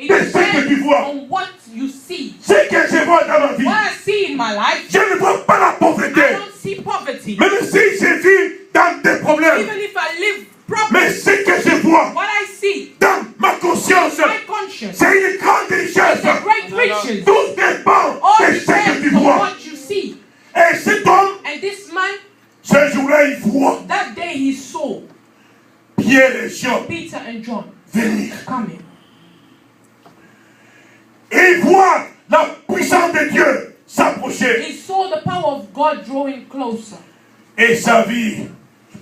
de ce que tu vois. On what you see. Ce que je vois dans ma vie, What I see in my life, je ne vois pas la pauvreté. I don't see poverty. Même si je vis dans des problèmes, Even if I live properly, mais ce que je vois what I see dans ma conscience, in my conscience c'est une grande richesse. is a great riches. Tout dépend All de ce que tu depends on vois. what you see. Et cet homme, And this man, ce jour-là, il voit that day he saw Pierre et Jean Peter and John venir. coming. Et il voit la puissance de Dieu s'approcher. He saw the power of God drawing closer. Et sa vie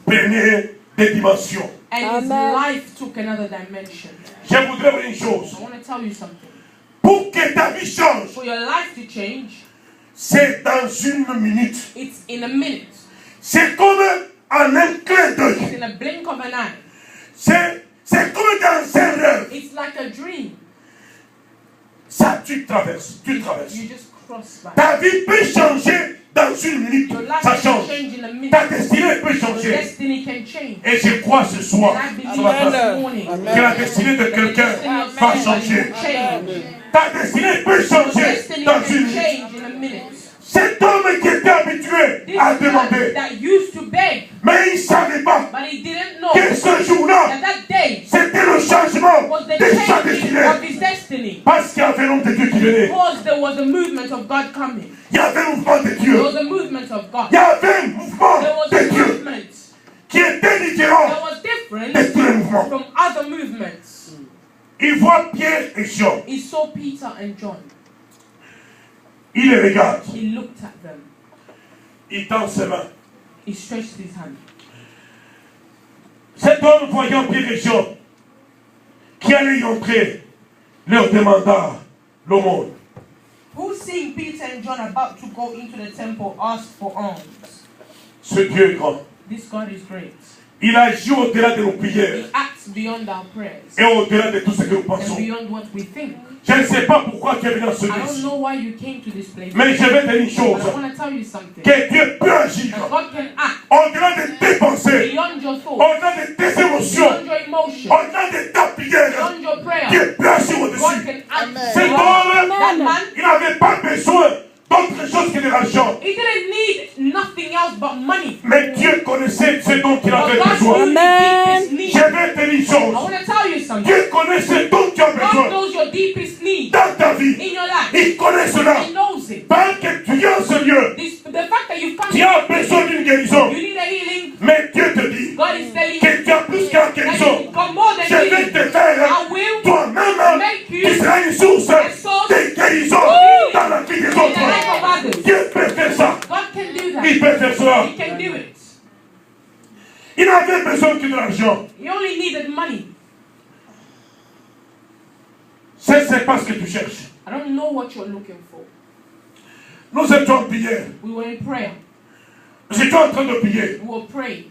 prenait des dimensions. And his life took another dimension. Je voudrais vous dire une chose. I want to tell you something. Pour que ta vie change, For your life to change, c'est dans une minute. it's in a minute. C'est comme en un clin It's d'œil. in a blink of an eye. C'est comme dans un rêve. It's like a dream. Ça, tu traverses. Tu traverses. You just cross by. Ta vie peut changer dans une minute. Your life Ça can change. change in a minute. Ta destinée peut Your changer. destiny can change. Et je crois ce soir, And I ce believe matin, this morning que la destinée de quelqu'un va changer. change. Ta destinée peut Your changer destiny dans can une minute. change in a minute. Cet homme qui était habitué This à man demander, that used to beg, mais il ne savait pas but he didn't know que ce jour-là, that day c'était le changement was the de sa changing destinée. of his destiny. Parce qu'il y avait l'homme de Dieu qui venait. Because there was a movement of God coming. Il y avait un mouvement de There Dieu. was a movement of God. Il y avait un mouvement There was de a Dieu movement qui était différent that was different de tous les mouvements. from other movements. Il voit Pierre et Jean. He saw Peter and John. Il les regarde. He looked at them. Il tend ses mains. He stretched his hand. Cet homme, voyant Pierre et Jean, qui allait y entrer, leur demanda l'aumône. Who, seeing Peter and John about to go into the temple, asked for alms? Ce Dieu est grand. This God is great. Il agit au-delà de nos prières He acts beyond our prayers et au-delà de tout ce que nous and pensons. beyond what we think. Je ne sais pas pourquoi tu es venu dans ce I don't lieu. know why you came to this place, Mais je vais te dire une but chose. I want to tell you something. Que Dieu peut agir That God can act au-delà de tes pensées, beyond your thoughts, au-delà de tes émotions, beyond your emotions, au-delà de ta prière. beyond your prayer. Dieu peut agir God au-dessus. can act. Cet homme, That man, il n'avait pas besoin d'autre chose que de l'argent. he didn't need nothing else but money. Mais Dieu connaissait ce dont il But avait God besoin. knew his deepest need. Je vais te dire une I chose. want to tell you something. Dieu connaît ce dont tu as God besoin knows your deepest need dans ta vie. in your life. Il connaît cela. He knows it. Parce que tu viens à ce lieu, The fact that you've come tu as besoin d'une guérison. you need a healing. Mais Dieu te dit God is telling you que tu as plus qu'un that guérison. you've got more than Je vais healing. te faire I will toi-même, make you tu seras une source de guérison dans la vie des in the life of autres. others. Dieu peut faire ça. God can do Il that. peut faire cela. He can do it. Il n'avait besoin que de l'argent. He only needed money. C'est pas ce que tu cherches. I don't know what you're looking for. Nous étions en prière. We were in prayer. J'étais en train de prier. We were praying.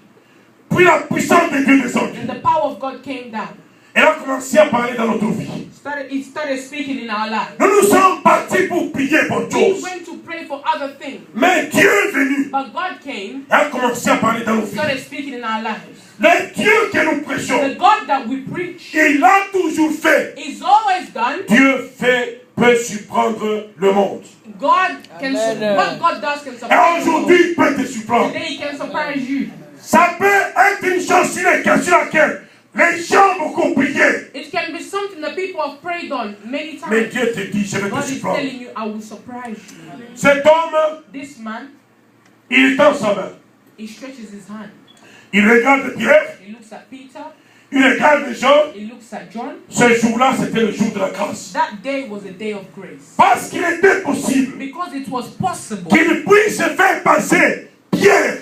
Puis la puissance de Dieu descendue. And the power of God came down. Elle a commencé à parler dans notre vie. It started speaking in our lives. Nous nous sommes partis pour prier pour We choses. went to pray for other things. Mais Dieu est venu. But God came, Elle a commencé à parler dans nos vies. started speaking in our lives. Le Dieu que nous prêchons, The God that we preach il a toujours fait. is always done. Dieu peut surprendre le monde. God can what God does can Et surprise you. aujourd'hui, il peut te surprendre. Today he can surprise you. Ça peut être une chose sur laquelle les gens ont beaucoup prié. It can be something that people have prayed on many Mais times. Dieu te dit, je vais te God is surprendre. telling you, I will surprise you. Cet homme, This man, il tend sa main. he stretches his hand. Il regarde Pierre, He looks at Peter. il regarde Jean. He looks at John. Ce jour-là, c'était le jour de la grâce. That day was a day of grace. Parce qu'il était possible Because it was possible qu'il puisse faire passer Pierre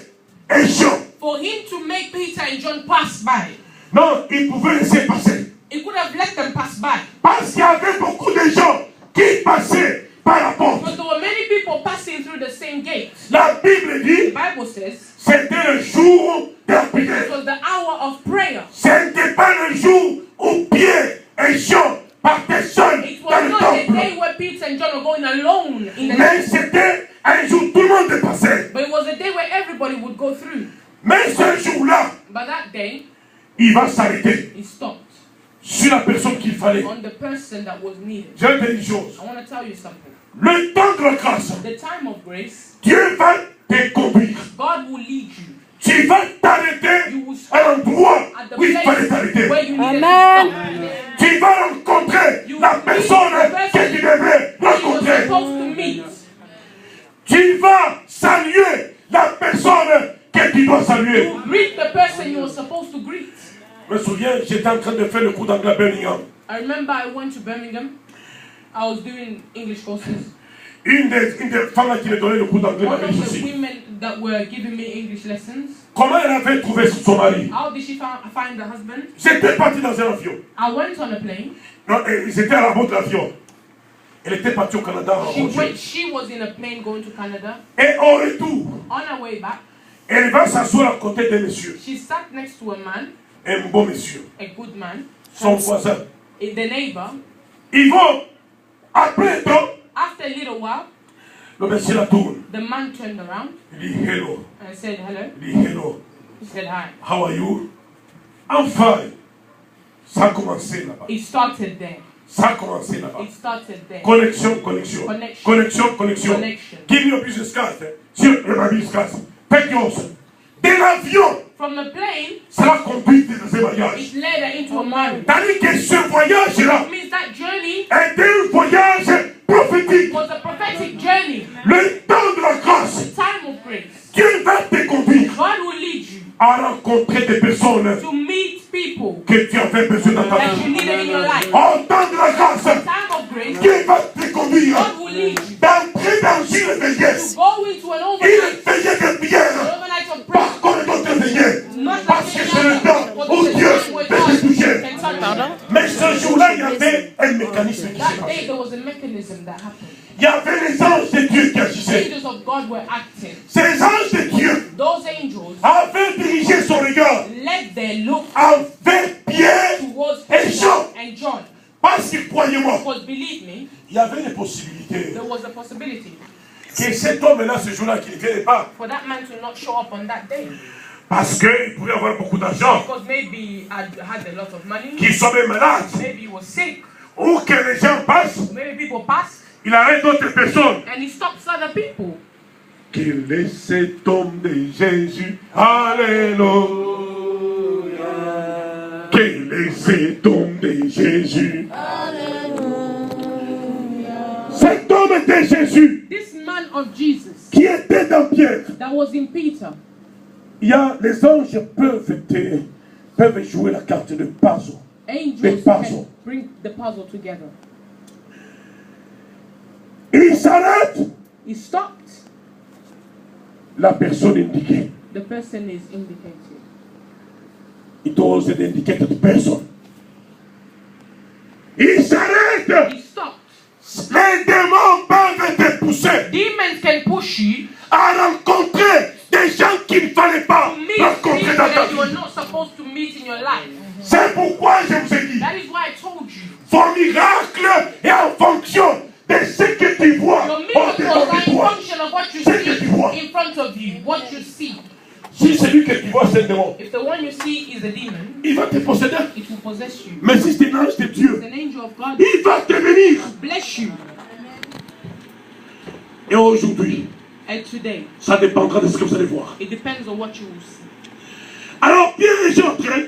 et Jean. for him to make Peter and John pass by. Non, il pouvait laisser passer. He could have let them pass by. Parce qu'il y avait beaucoup de gens qui passaient par la porte. Because there were many people passing through the same gate. La Bible The dit, Bible says c'était le jour de la it prière. was the hour of prayer. Ce n'était pas le jour où Pierre et Jean partaient seuls It dans was le not a temple. day where Peter and John were going alone in the Mais c'était un jour où tout le monde passait. but it was a day where everybody would go through. Mais ce jour-là, But that day, il va s'arrêter. he stopped. sur la personne qu'il fallait. on the person that was needed. Je vais te dire une chose. I want to tell you something. Le temps de la grâce, The time of grace, Dieu va te conduire. God will lead you. Tu vas t'arrêter You will à stop l'endroit at the où il fallait place t'arrêter. where you needed Amen. to stop. Tu vas rencontrer You la meet personne the person que tu devrais Where you were rencontrer. supposed to meet. Tu vas saluer la personne que tu dois saluer. You greet the person you were supposed to greet. Je me souviens, j'étais en train de faire le cours d'anglais à Birmingham. I remember I went to Birmingham. I was doing English courses. Une des femmes qui me donnait le cours d'anglais One m'avait dit of the ceci. women that were giving me English lessons, Comment elle avait trouvé son mari? how did she find the husband? J'étais parti dans un avion. I went on a plane. Non, ils étaient à la bord de l'avion. Elle était partie au Canada en voiture. She was in a plane going to Canada. Et au retour, On her way back, elle va s'asseoir à côté d'un monsieur. she sat next to a man, Un bon monsieur. a good man, Son voisin. the neighbor. Ils vont, après un temps, After a little while, le monsieur la tourne. the man turned around Il dit hello. and said hello. Il dit hello. He said hi. How are you? Enfin, ça a commencé là-bas. It started there. Ça a commencé là-bas. It started there. Connexion, connexion. Connection. Connexion, connexion. Connection. Give me your business card. Sur ma business card. Take yours. De l'avion, From the plane, ça l'a conduit dans un voyage. it led her into a marriage. C'est-à-dire que ce voyage-là It means that journey était un voyage prophétique. was a prophetic journey. Le temps de la grâce, The time of grace. Dieu va te conduire God will lead you à rencontrer des personnes to meet people que tu avais besoin dans ta that you vie. needed in your life. En temps de la grâce, The time of grace, Dieu va te conduire God will lead you d'entrer dans une veillesse. to go into an Une overnight, veillesse de prière. overnight of Pas prayer. comme d'autres veillées. Not Parce like que any c'est le other, temps but où it's Dieu the time where peut te God toucher. can touch you. Mais ce jour-là, il y avait un mécanisme qui s'est That day passé. there was a mechanism that happened. Il y avait les anges de Dieu qui agissaient. Angels of God were acting. Ces anges de Dieu Those angels avaient dirigé son regard led their look envers Pierre towards et Peter Jean. and John. Parce que, croyez-moi, Because believe me, il y avait des possibilités there was a possibility que cet homme-là, ce jour-là, qui ne vienne pas. for that man to not show up on that day. Parce qu'il pouvait avoir beaucoup d'argent, Because maybe he had a lot of money, qu'il soit même malade, maybe he was sick, ou que les gens passent, maybe people passed il arrête d'autres personnes. and he stops other people. Qu'il est cet homme de Jésus, alléluia. Qu'il est cet homme de Jésus, cet homme était Jésus, This man of Jesus qui était dans Pierre. that was in Peter, Il y a, les anges peuvent jouer la carte de puzzle. angels can bring the puzzle together. Il s'arrête, He stopped. la personne indiquée. The person is indicated. It was an indicated person. Il s'arrête. He stopped. Les démons peuvent te pousser Demons can push you à rencontrer des gens qu'il ne fallait pas to meet people rencontrer dans ta that you are vie. not supposed to meet in your life. C'est pourquoi je vous ai dit, That is why I told you. vos miracles est en fonction de ce que tu vois Your hors de miracles are ton in toi. function of what you Ce que tu vois. see in front of you, what you see. Si celui que tu vois c'est un démon, If the one you see is a demon, il va te posséder. it will possess you. Mais si c'est un ange de Dieu, It's an angel of God. il va te venir. Bless you. Et aujourd'hui, And today, ça dépendra de ce que vous allez voir. it depends on what you will see. Alors Pierre et Jean entraient